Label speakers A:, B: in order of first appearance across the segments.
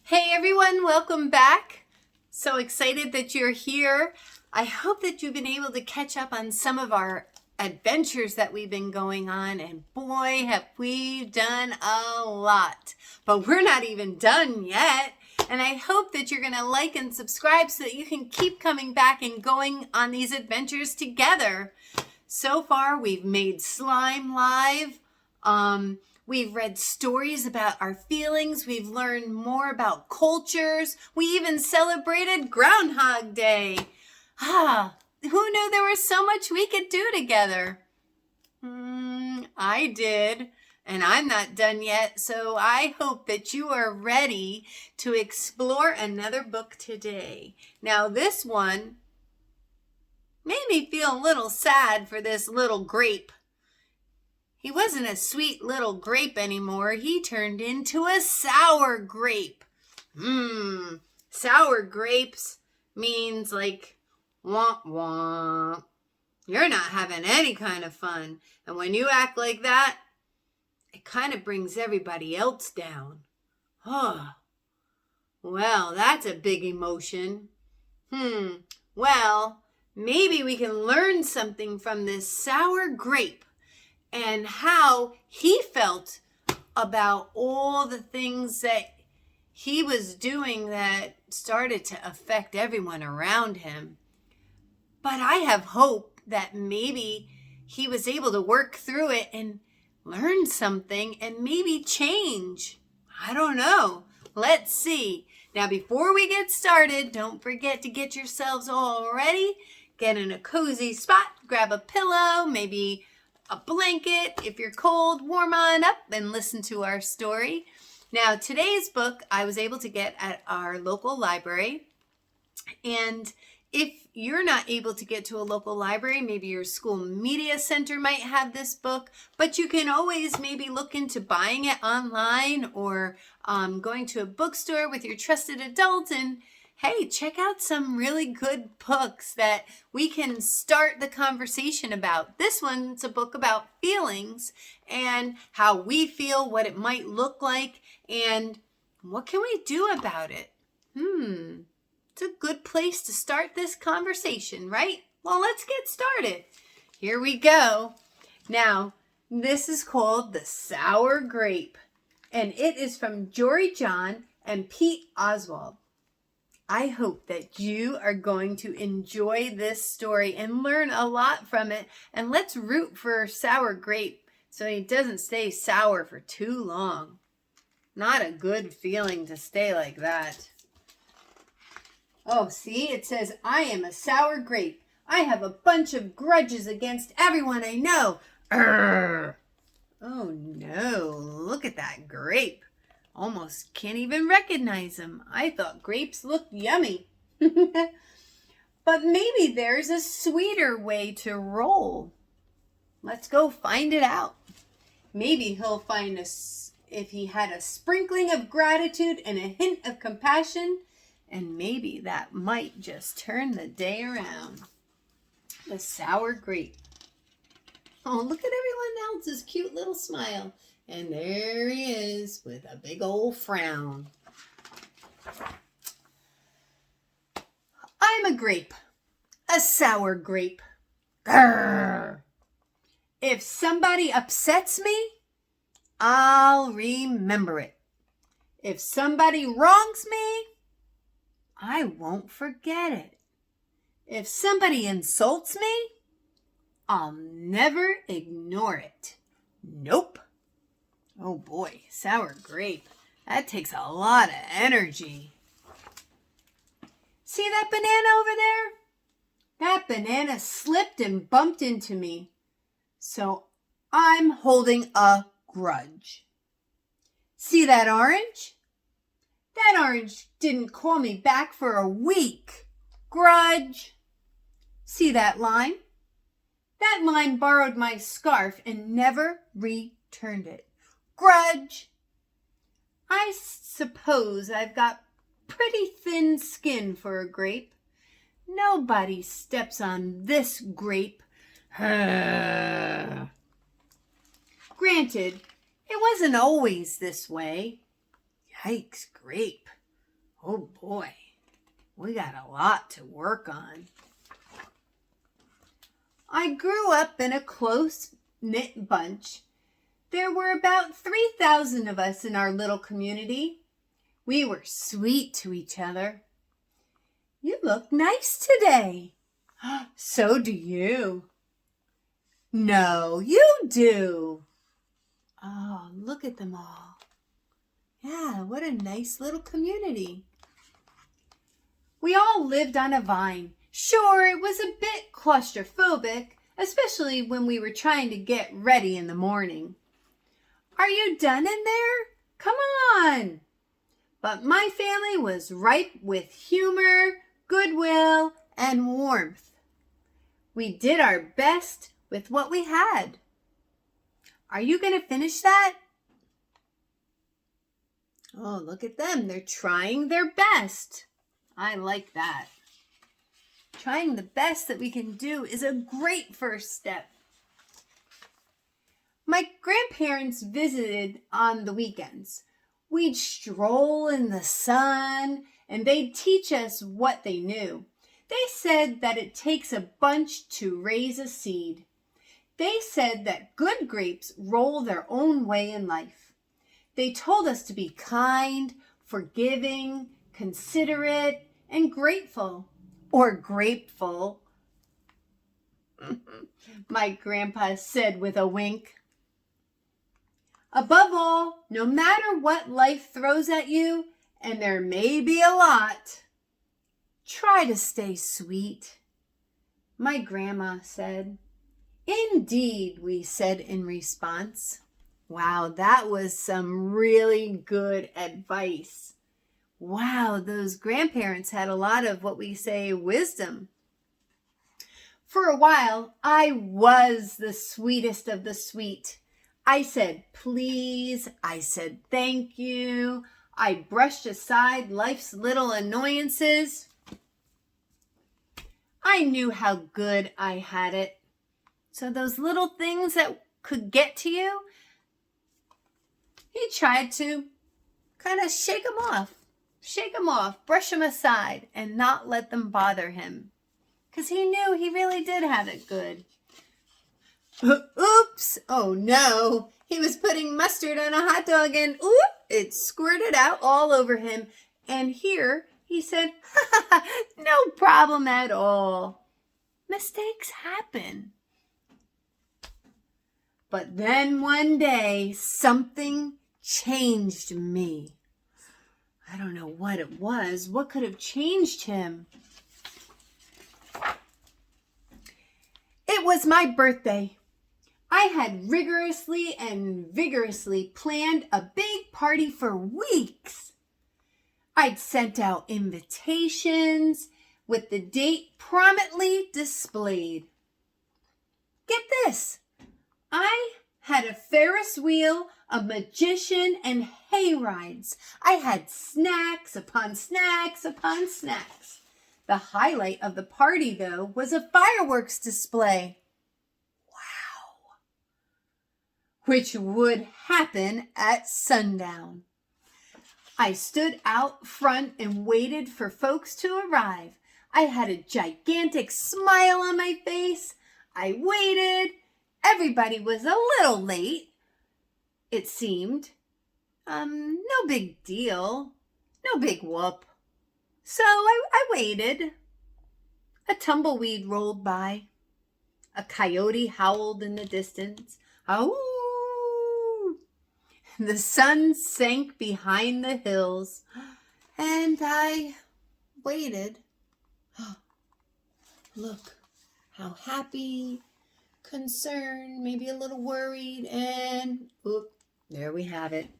A: Hey everyone, welcome back. So excited that you're here. I hope that you've been able to catch up on some of our adventures that we've been going on, and boy, have we done a lot. But we're not even done yet. And I hope that you're going to like and subscribe so that you can keep coming back and going on these adventures together. So far, we've made slime live. We've read stories about our feelings. We've learned more about cultures. We even celebrated Groundhog Day. Who knew there was so much we could do together? I did, and I'm not done yet. So I hope that you are ready to explore another book today. Now, this one made me feel a little sad for this little grape. He wasn't a sweet little grape anymore. He turned into a sour grape. Sour grapes means like womp womp. You're not having any kind of fun. And when you act like that, it kind of brings everybody else down. Oh, well, that's a big emotion. Well, maybe we can learn something from this sour grape and how he felt about all the things that he was doing that started to affect everyone around him. But I have hope that maybe he was able to work through it and learn something and maybe change. I don't know. Let's see. Now, before we get started, don't forget to get yourselves all ready. Get in a cozy spot, grab a pillow, maybe a blanket. If you're cold, warm on up and listen to our story. Now, today's book I was able to get at our local library. And if you're not able to get to a local library, maybe your school media center might have this book, but you can always maybe look into buying it online or going to a bookstore with your trusted adult and hey, check out some really good books that we can start the conversation about. This one's a book about feelings and how we feel, what it might look like, and what can we do about it? It's a good place to start this conversation, right? Well, let's get started. Here we go. Now, this is called The Sour Grape, and it is from Jory John and Pete Oswald. I hope that you are going to enjoy this story and learn a lot from it. And let's root for sour grape so he doesn't stay sour for too long. Not a good feeling to stay like that. Oh, see, it says, I am a sour grape. I have a bunch of grudges against everyone I know. Urgh. Oh no, look at that grape. Almost can't even recognize them. I thought grapes looked yummy. But maybe there's a sweeter way to roll. Let's go find it out. Maybe he'll find us if he had a sprinkling of gratitude and a hint of compassion, and maybe that might just turn the day around. The sour grape. Oh, look at everyone else's cute little smile. And there he is with a big old frown. I'm a grape. A sour grape. Grrr. If somebody upsets me, I'll remember it. If somebody wrongs me, I won't forget it. If somebody insults me, I'll never ignore it. Nope. Oh boy, sour grape. That takes a lot of energy. See that banana over there? That banana slipped and bumped into me. So I'm holding a grudge. See that orange? That orange didn't call me back for a week. Grudge. See that lime? That lime borrowed my scarf and never returned it. Grudge. I suppose I've got pretty thin skin for a grape. Nobody steps on this grape. Granted, it wasn't always this way. Yikes, grape. Oh boy, we got a lot to work on. I grew up in a close-knit bunch. There were about 3,000 of us in our little community. We were sweet to each other. You look nice today. So do you. No, you do. Oh, look at them all. Yeah, what a nice little community. We all lived on a vine. Sure, it was a bit claustrophobic, especially when we were trying to get ready in the morning. Are you done in there? Come on. But my family was ripe with humor, goodwill, and warmth. We did our best with what we had. Are you going to finish that? Oh, look at them. They're trying their best. I like that. Trying the best that we can do is a great first step. My grandparents visited on the weekends. We'd stroll in the sun, and they'd teach us what they knew. They said that it takes a bunch to raise a seed. They said that good grapes roll their own way in life. They told us to be kind, forgiving, considerate, and grateful. Or grateful, my grandpa said with a wink. Above all, no matter what life throws at you, and there may be a lot, try to stay sweet, my grandma said. Indeed, we said in response. Wow, that was some really good advice. Wow, those grandparents had a lot of what we say wisdom. For a while, I was the sweetest of the sweet. I said please, I said thank you, I brushed aside life's little annoyances. I knew how good I had it. So those little things that could get to you, he tried to kind of shake them off, brush them aside, and not let them bother him. Because he knew he really did have it good. Oops! Oh no! He was putting mustard on a hot dog and it squirted out all over him. And here he said, no problem at all. Mistakes happen. But then one day, something changed me. I don't know what it was. What could have changed him? It was my birthday. I had rigorously and vigorously planned a big party for weeks. I'd sent out invitations with the date prominently displayed. Get this. I had a Ferris wheel, a magician, and hay rides. I had snacks upon snacks upon snacks. The highlight of the party, though, was a fireworks display. Wow! Which would happen at sundown. I stood out front and waited for folks to arrive. I had a gigantic smile on my face. I waited. Everybody was a little late, it seemed. No big deal. No big whoop. So I waited. A tumbleweed rolled by. A coyote howled in the distance. Ow! The sun sank behind the hills, and I waited. Look, how happy, concerned, maybe a little worried, and there we have it.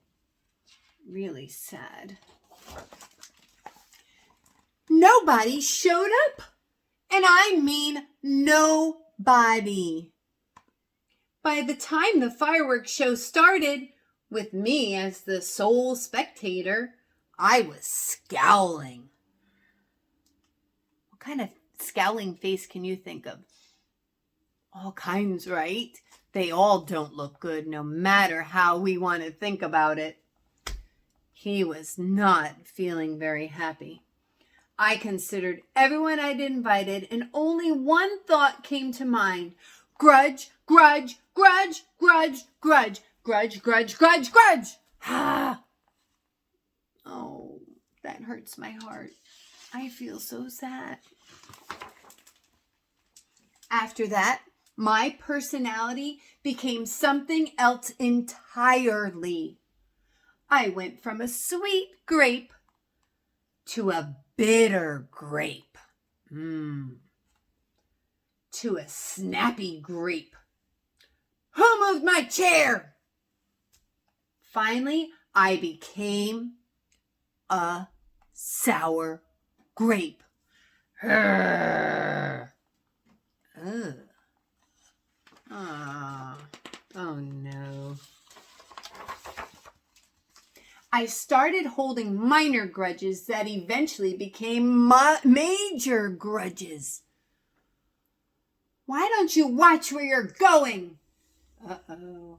A: Really sad. Nobody showed up. And I mean nobody. By the time the fireworks show started, with me as the sole spectator, I was scowling. What kind of scowling face can you think of? All kinds, right? They all don't look good, no matter how we want to think about it. He was not feeling very happy. I considered everyone I'd invited, and only one thought came to mind. Grudge, grudge, grudge, grudge, grudge, grudge, grudge, grudge, grudge. Ah. Oh, that hurts my heart. I feel so sad. After that, my personality became something else entirely. I went from a sweet grape to a bitter grape. To a snappy grape. Who moved my chair? Finally, I became a sour grape. Ugh. Oh no. I started holding minor grudges that eventually became major grudges. Why don't you watch where you're going? Uh-oh.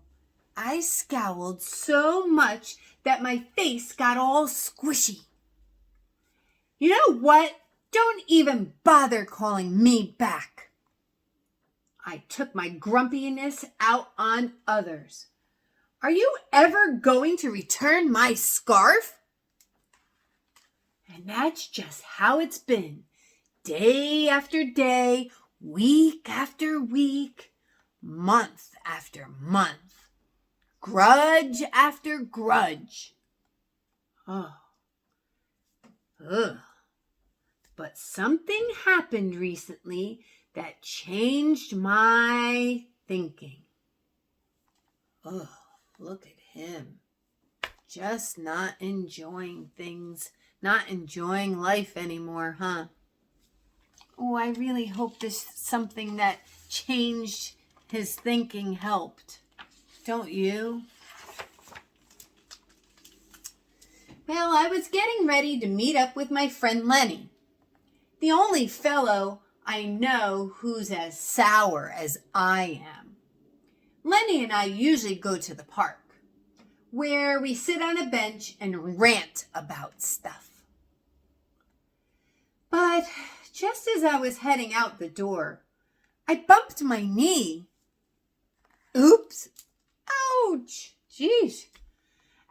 A: I scowled so much that my face got all squishy. You know what? Don't even bother calling me back. I took my grumpiness out on others. Are you ever going to return my scarf? And that's just how it's been. Day after day, week after week, month after month. Grudge after grudge. Oh. Ugh. But something happened recently that changed my thinking. Oh, look at him. Just not enjoying things, not enjoying life anymore, huh? Oh, I really hope this something that changed his thinking helped. Don't you? Well, I was getting ready to meet up with my friend Lenny, the only fellow I know who's as sour as I am. Lenny and I usually go to the park, where we sit on a bench and rant about stuff. But just as I was heading out the door, I bumped my knee. Oops. Ouch. Jeez.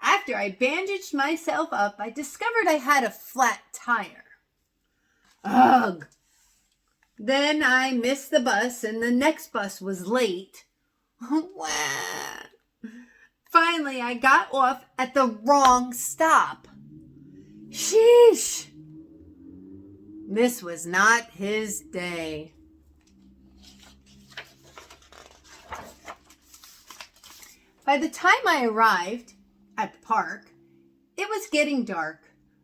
A: After I bandaged myself up, I discovered I had a flat tire. Ugh. Then I missed the bus, and the next bus was late. Finally, I got off at the wrong stop. Sheesh. This was not his day. By the time I arrived at the park, it was getting dark.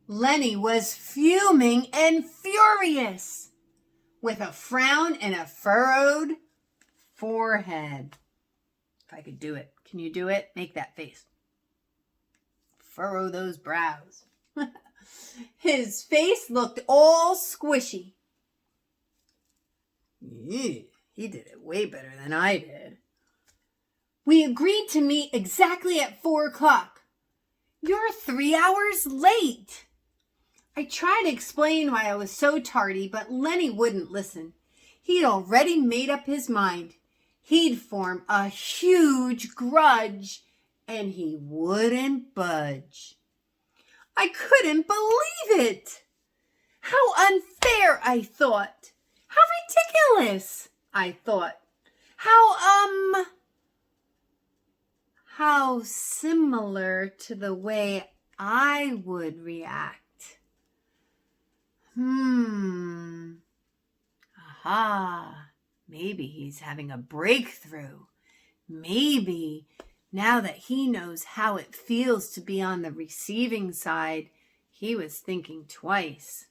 A: Lenny was fuming and furious, with a frown and a furrowed forehead. If I could do it. Can you do it? Make that face. Furrow those brows. His face looked all squishy. He did it way better than I did. We agreed to meet exactly at 4:00. You're 3 hours late. I tried to explain why I was so tardy, but Lenny wouldn't listen. He'd already made up his mind. He'd form a huge grudge, and he wouldn't budge. I couldn't believe it. How unfair, I thought. How ridiculous, I thought. How similar to the way I would react. Aha. Maybe he's having a breakthrough. Maybe now that he knows how it feels to be on the receiving side, he was thinking twice.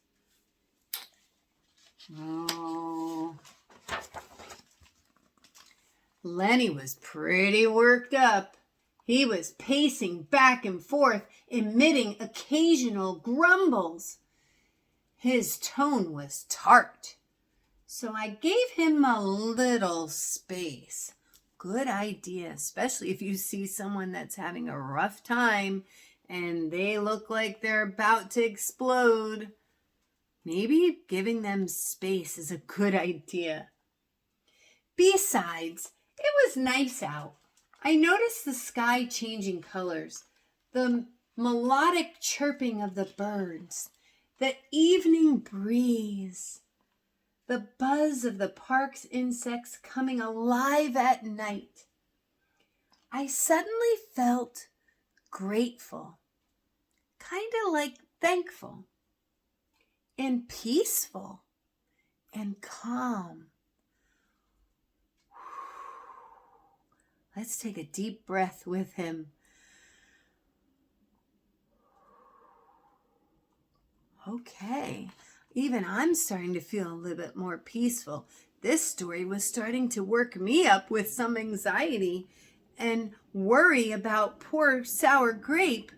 A: Oh. Lenny was pretty worked up. He was pacing back and forth, emitting occasional grumbles. His tone was tart, so I gave him a little space. Good idea, especially if you see someone that's having a rough time and they look like they're about to explode. Maybe giving them space is a good idea. Besides, it was nice out. I noticed the sky changing colors, the melodic chirping of the birds, the evening breeze, the buzz of the park's insects coming alive at night. I suddenly felt grateful, kind of like thankful, and peaceful and calm. Let's take a deep breath with him. Okay, even I'm starting to feel a little bit more peaceful. This story was starting to work me up with some anxiety and worry about poor Sour Grape.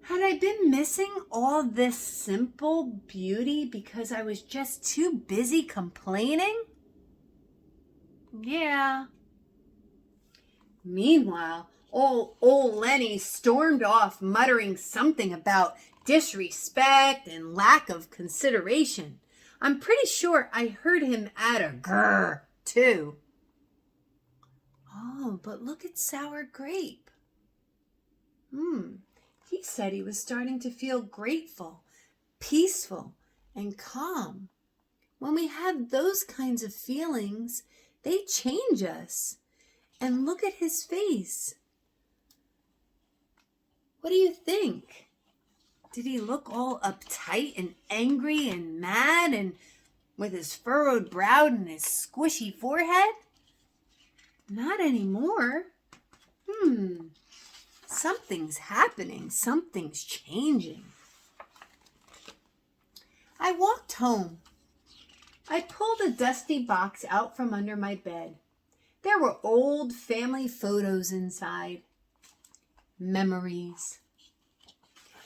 A: Had I been missing all this simple beauty because I was just too busy complaining? Yeah. Meanwhile, old Lenny stormed off muttering something about disrespect and lack of consideration. I'm pretty sure I heard him add a grr, too. Oh, but look at Sour Grape. He said he was starting to feel grateful, peaceful, and calm. When we have those kinds of feelings, they change us. And look at his face. What do you think? Did he look all uptight and angry and mad and with his furrowed brow and his squishy forehead? Not anymore. Something's happening. Something's changing. I walked home. I pulled a dusty box out from under my bed. There were old family photos inside. Memories.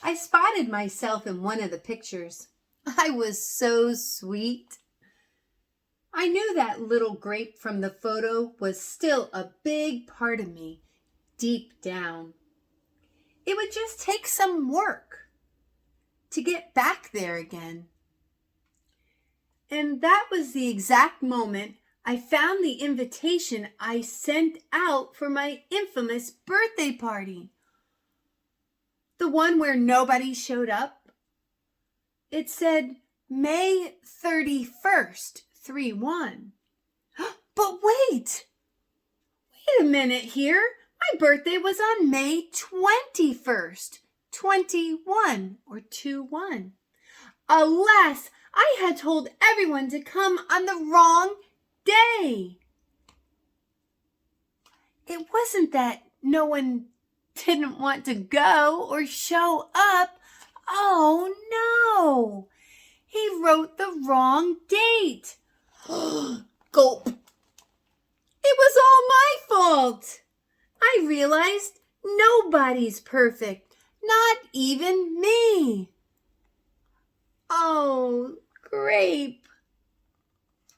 A: I spotted myself in one of the pictures. I was so sweet. I knew that little grape from the photo was still a big part of me, deep down. It would just take some work to get back there again. And that was the exact moment I found the invitation I sent out for my infamous birthday party. The one where nobody showed up. It said May 31st, 3-1. But wait a minute here. My birthday was on May 21st, 21 or 2-1. Alas, I had told everyone to come on the wrong day. It wasn't that no one didn't want to go or show up. Oh no! He wrote the wrong date. Gulp. It was all my fault. I realized nobody's perfect, not even me. Oh, Grape.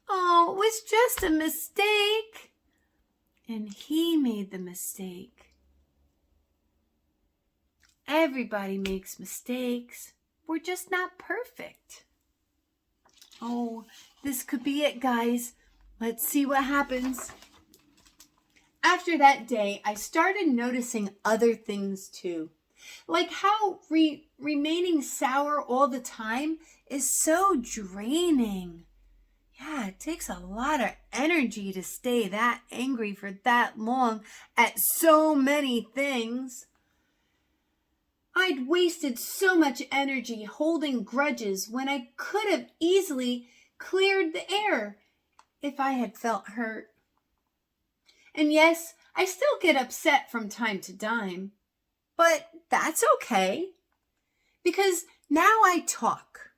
A: Oh, it was just a mistake. And he made the mistake. Everybody makes mistakes. We're just not perfect. Oh, this could be it, guys. Let's see what happens. After that day, I started noticing other things too. Like how remaining sour all the time is so draining. Yeah, it takes a lot of energy to stay that angry for that long at so many things. I'd wasted so much energy holding grudges when I could have easily cleared the air if I had felt hurt. And yes, I still get upset from time to time, but that's okay because now I talk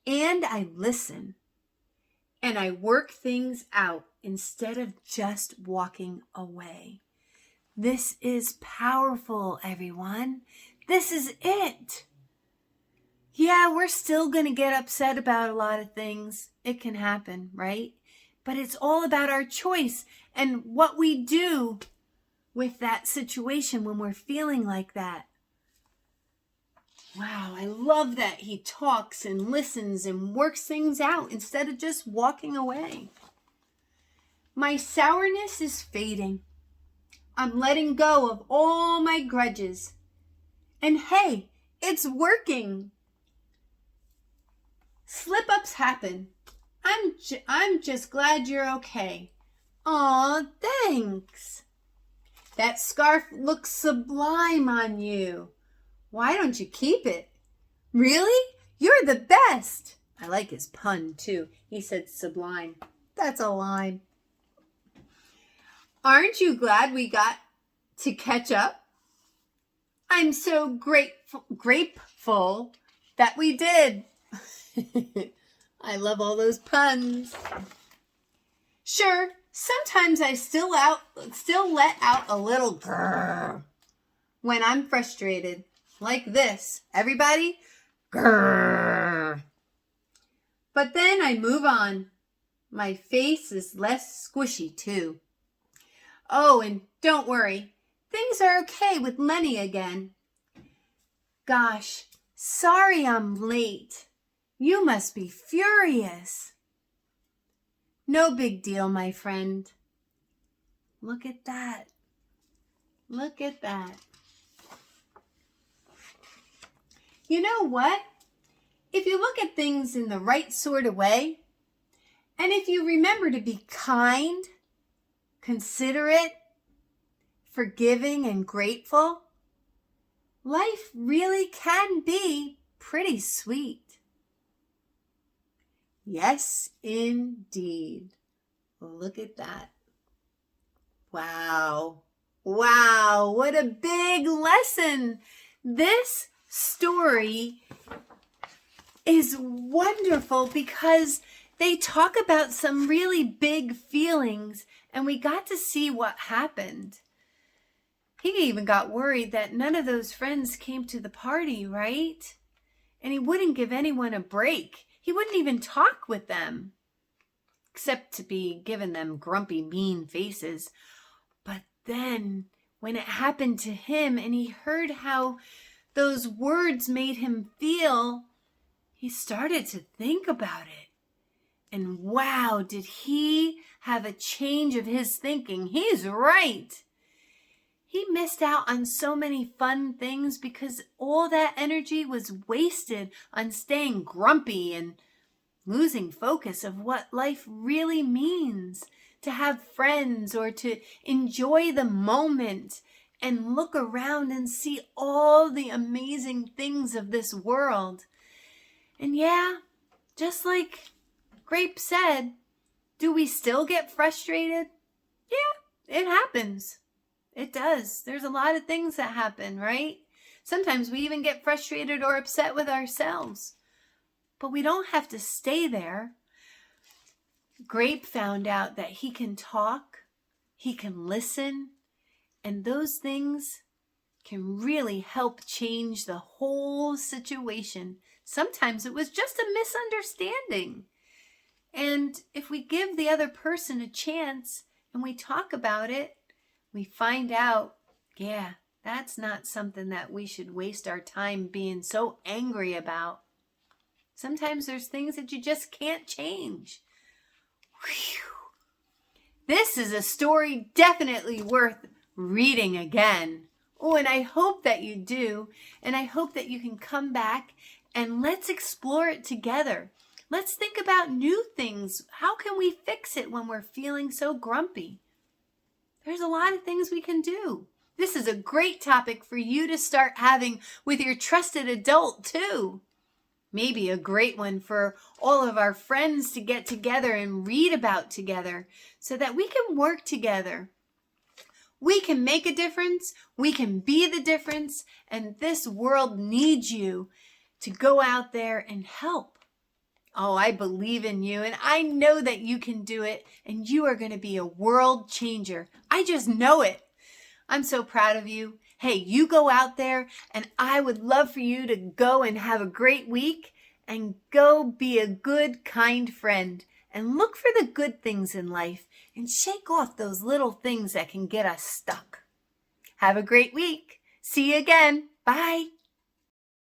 A: and I listen and I work things out instead of just walking away. This is powerful, everyone. This is it. Yeah, we're still going to get upset about a lot of things. It can happen, right? But it's all about our choice and what we do with that situation when we're feeling like that. Wow, I love that he talks and listens and works things out instead of just walking away. My sourness is fading. I'm letting go of all my grudges. And hey, it's working. Slip-ups happen. I'm just glad you're okay. Aw, thanks. That scarf looks sublime on you. Why don't you keep it? Really? You're the best. I like his pun, too. He said sublime. That's a line. Aren't you glad we got to catch up? I'm so grateful that we did. I love all those puns. Sure, sometimes I still let out a little grrr when I'm frustrated. Like this. Everybody, grrr. But then I move on. My face is less squishy too. Oh, and don't worry. Things are okay with Lenny again. Gosh, sorry I'm late. You must be furious. No big deal, my friend. Look at that. Look at that. You know what? If you look at things in the right sort of way, and if you remember to be kind, considerate, forgiving, and grateful, life really can be pretty sweet. Yes, indeed. Look at that. Wow. Wow, what a big lesson. This story is wonderful because they talk about some really big feelings, and we got to see what happened. He even got worried that none of those friends came to the party, right? And he wouldn't give anyone a break. He wouldn't even talk with them, except to be giving them grumpy, mean faces. But then, when it happened to him and he heard how those words made him feel, he started to think about it. And wow, did he have a change of his thinking. He's right. He missed out on so many fun things because all that energy was wasted on staying grumpy and losing focus of what life really means, to have friends or to enjoy the moment and look around and see all the amazing things of this world. And yeah, just like Grape said, do we still get frustrated? Yeah, it happens. It does. There's a lot of things that happen, right? Sometimes we even get frustrated or upset with ourselves. But we don't have to stay there. Grape found out that he can talk, he can listen, and those things can really help change the whole situation. Sometimes it was just a misunderstanding. And if we give the other person a chance and we talk about it, we find out, yeah, that's not something that we should waste our time being so angry about. Sometimes there's things that you just can't change. Whew. This is a story definitely worth reading again. Oh, and I hope that you do. And I hope that you can come back and let's explore it together. Let's think about new things. How can we fix it when we're feeling so grumpy? There's a lot of things we can do. This is a great topic for you to start having with your trusted adult too. Maybe a great one for all of our friends to get together and read about together so that we can work together. We can make a difference. We can be the difference. And this world needs you to go out there and help. Oh, I believe in you and I know that you can do it and you are going to be a world changer. I just know it. I'm so proud of you. Hey, you go out there and I would love for you to go and have a great week and go be a good, kind friend and look for the good things in life and shake off those little things that can get us stuck. Have a great week. See you again. Bye.